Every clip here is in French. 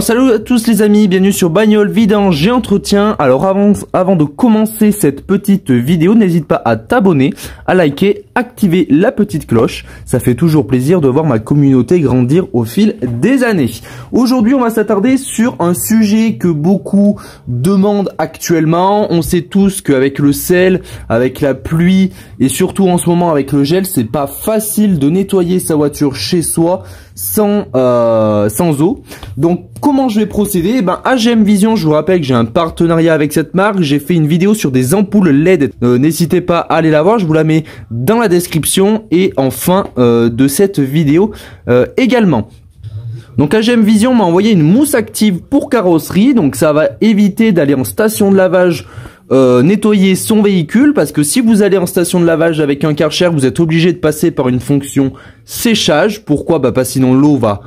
Salut à tous les amis, bienvenue sur Bagnole Vidange et Entretien. Alors avant de commencer cette petite vidéo, n'hésite pas à t'abonner, à liker, activer la petite cloche. Ça fait toujours plaisir de voir ma communauté grandir au fil des années. Aujourd'hui, on va s'attarder sur un sujet que beaucoup demandent actuellement. On sait tous qu'avec le sel, avec la pluie et surtout en ce moment avec le gel, c'est pas facile de nettoyer sa voiture chez soi sans eau. Donc comment je vais procéder? AGM Vision, je vous rappelle que j'ai un partenariat avec cette marque. J'ai fait une vidéo sur des ampoules LED. N'hésitez pas à aller la voir, je vous la mets dans la description et en fin de cette vidéo également. Donc AGM Vision m'a envoyé une mousse active pour carrosserie. Donc ça va éviter d'aller en station de lavage nettoyer son véhicule, parce que si vous allez en station de lavage avec un Karcher, vous êtes obligé de passer par une fonction séchage. Pourquoi? Parce que sinon l'eau va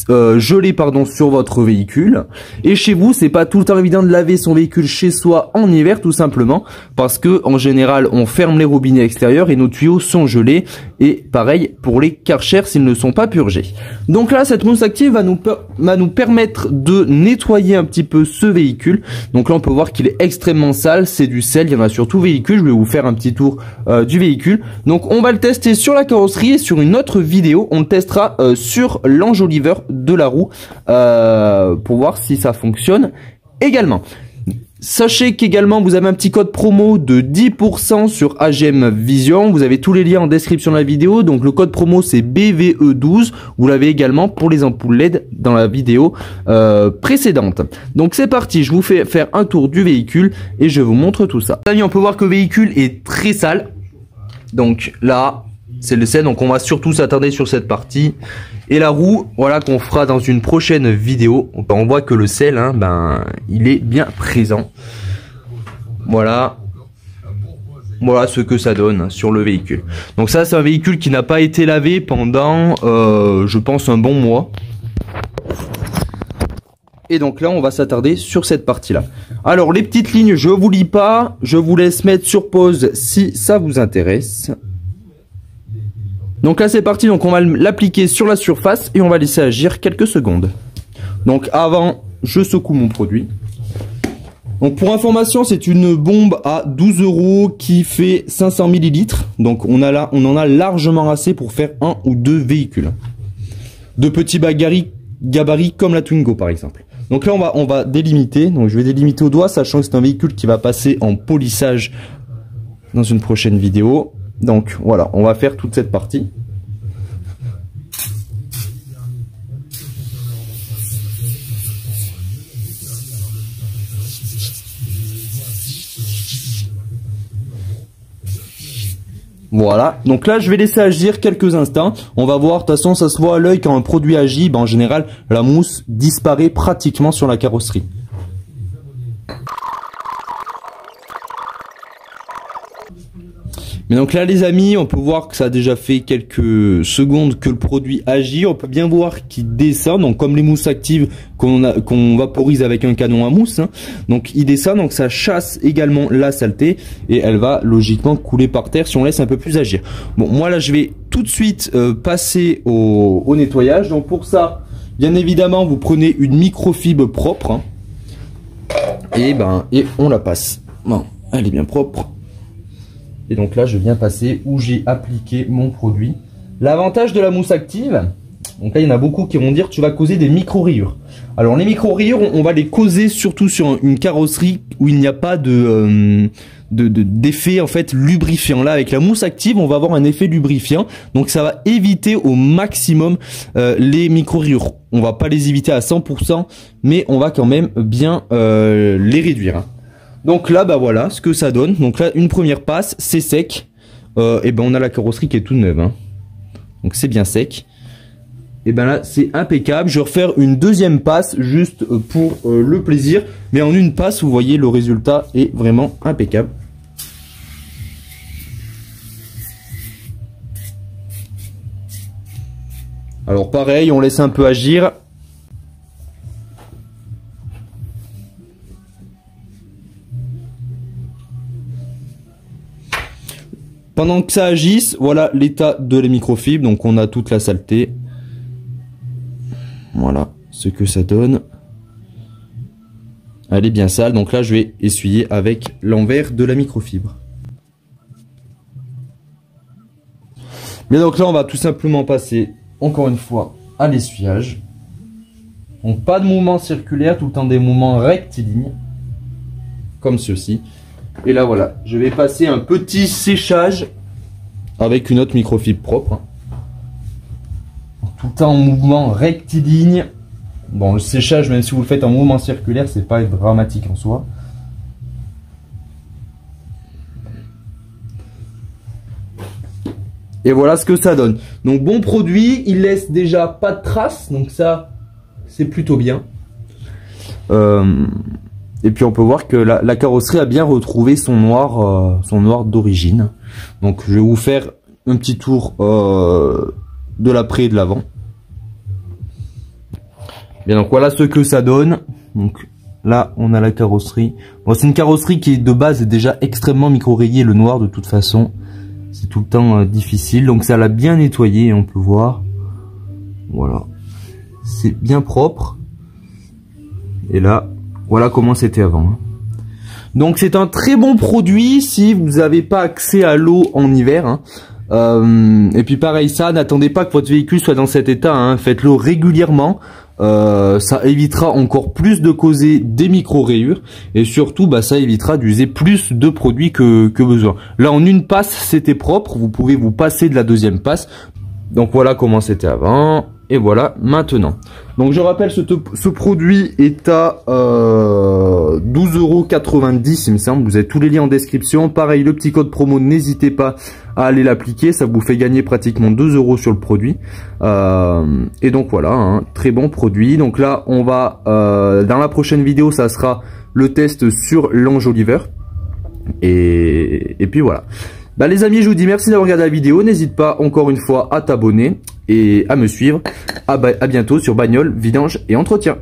geler sur votre véhicule. Et chez vous, c'est pas tout le temps évident de laver son véhicule chez soi en hiver, tout simplement parce que en général on ferme les robinets extérieurs et nos tuyaux sont gelés. Et pareil pour les Karcher s'ils ne sont pas purgés. Donc là, cette mousse active va nous permettre de nettoyer un petit peu ce véhicule. Donc là, on peut voir qu'il est extrêmement sale, c'est du sel, il y en a sur tout véhicule. Je vais vous faire un petit tour du véhicule. Donc on va le tester sur la carrosserie, et sur une autre vidéo on le testera sur l'enjoliveur de la roue pour voir si ça fonctionne également. Sachez qu'également vous avez un petit code promo de 10% sur AGM Vision. Vous avez tous les liens en description de la vidéo. Donc le code promo c'est BVE12. Vous l'avez également pour les ampoules LED dans la vidéo précédente. Donc c'est parti, je vous fais faire un tour du véhicule et je vous montre tout ça. Les amis, on peut voir que le véhicule est très sale. Donc là, c'est le sel. Donc on va surtout s'attarder sur cette partie. Et la roue, voilà, qu'on fera dans une prochaine vidéo. On voit que le sel, il est bien présent. Voilà. Voilà ce que ça donne sur le véhicule. Donc ça, c'est un véhicule qui n'a pas été lavé pendant, je pense, un bon mois. Et donc là, on va s'attarder sur cette partie-là. Alors, les petites lignes, je vous lis pas. Je vous laisse mettre sur pause si ça vous intéresse. Donc là c'est parti, donc on va l'appliquer sur la surface et on va laisser agir quelques secondes. Donc avant, je secoue mon produit. Donc pour information, c'est une bombe à 12 € qui fait 500 ml. Donc on en a largement assez pour faire un ou deux véhicules. De petits gabarits comme la Twingo par exemple. Donc là on va délimiter. Donc je vais délimiter au doigt, sachant que c'est un véhicule qui va passer en polissage dans une prochaine vidéo. Donc voilà, on va faire toute cette partie. Voilà, donc là je vais laisser agir quelques instants. On va voir, de toute façon ça se voit à l'œil quand un produit agit, en général la mousse disparaît pratiquement sur la carrosserie. Mais donc là les amis, on peut voir que ça a déjà fait quelques secondes que le produit agit. On peut bien voir qu'il descend, donc comme les mousses actives qu'on vaporise avec un canon à mousse. Donc il descend, donc ça chasse également la saleté et elle va logiquement couler par terre si on laisse un peu plus agir. Bon, moi là je vais tout de suite passer au nettoyage. Donc pour ça, bien évidemment, vous prenez une microfibre propre et on la passe. Bon, elle est bien propre. Et donc là, je viens passer où j'ai appliqué mon produit. L'avantage de la mousse active, donc là, il y en a beaucoup qui vont dire tu vas causer des micro-rayures. Alors les micro-rayures, on va les causer surtout sur une carrosserie où il n'y a pas d'effet en fait lubrifiant. Là, avec la mousse active, on va avoir un effet lubrifiant. Donc ça va éviter au maximum les micro-rayures. On va pas les éviter à 100%, mais on va quand même bien les réduire. Donc là, voilà ce que ça donne. Donc là, une première passe, c'est sec. Et on a la carrosserie qui est toute neuve. Donc c'est bien sec. Et là, c'est impeccable. Je vais refaire une deuxième passe juste pour le plaisir. Mais en une passe, vous voyez, le résultat est vraiment impeccable. Alors pareil, on laisse un peu agir. Pendant que ça agisse, voilà l'état de la microfibre. Donc on a toute la saleté. Voilà ce que ça donne. Elle est bien sale, donc là je vais essuyer avec l'envers de la microfibre. Mais donc là on va tout simplement passer encore une fois à l'essuyage. Donc pas de mouvement circulaire, tout le temps des mouvements rectilignes, comme ceci. Et là voilà, je vais passer un petit séchage avec une autre microfibre propre. Tout le temps en mouvement rectiligne. Bon, le séchage, même si vous le faites en mouvement circulaire, c'est pas dramatique en soi. Et voilà ce que ça donne. Donc bon produit, il laisse déjà pas de traces, donc ça c'est plutôt bien. Et puis on peut voir que la carrosserie a bien retrouvé son noir d'origine. Donc je vais vous faire un petit tour de l'après et de l'avant. Bien, donc voilà ce que ça donne. Donc là on a la carrosserie. Bon, c'est une carrosserie qui est de base est déjà extrêmement micro-rayée, le noir de toute façon. C'est tout le temps difficile, donc ça l'a bien nettoyé, on peut voir. Voilà, c'est bien propre. Et là, voilà comment c'était avant. Donc c'est un très bon produit si vous n'avez pas accès à l'eau en hiver. Et puis pareil, ça, n'attendez pas que votre véhicule soit dans cet état. Faites-le régulièrement. Ça évitera encore plus de causer des micro-rayures et surtout ça évitera d'user plus de produits que besoin. Là en une passe c'était propre, vous pouvez vous passer de la deuxième passe. Donc voilà comment c'était avant et voilà maintenant. Donc je rappelle, ce produit est à 12,90 € il me semble. Vous avez tous les liens en description. Pareil, le petit code promo, n'hésitez pas à aller l'appliquer, ça vous fait gagner pratiquement 2 € sur le produit. Et donc voilà, très bon produit. Donc là on va dans la prochaine vidéo, ça sera le test sur l'enjoliveur. Et puis voilà. Les amis, je vous dis merci d'avoir regardé la vidéo. N'hésite pas encore une fois à t'abonner et à me suivre. À bientôt sur Bagnole, Vidange et Entretien.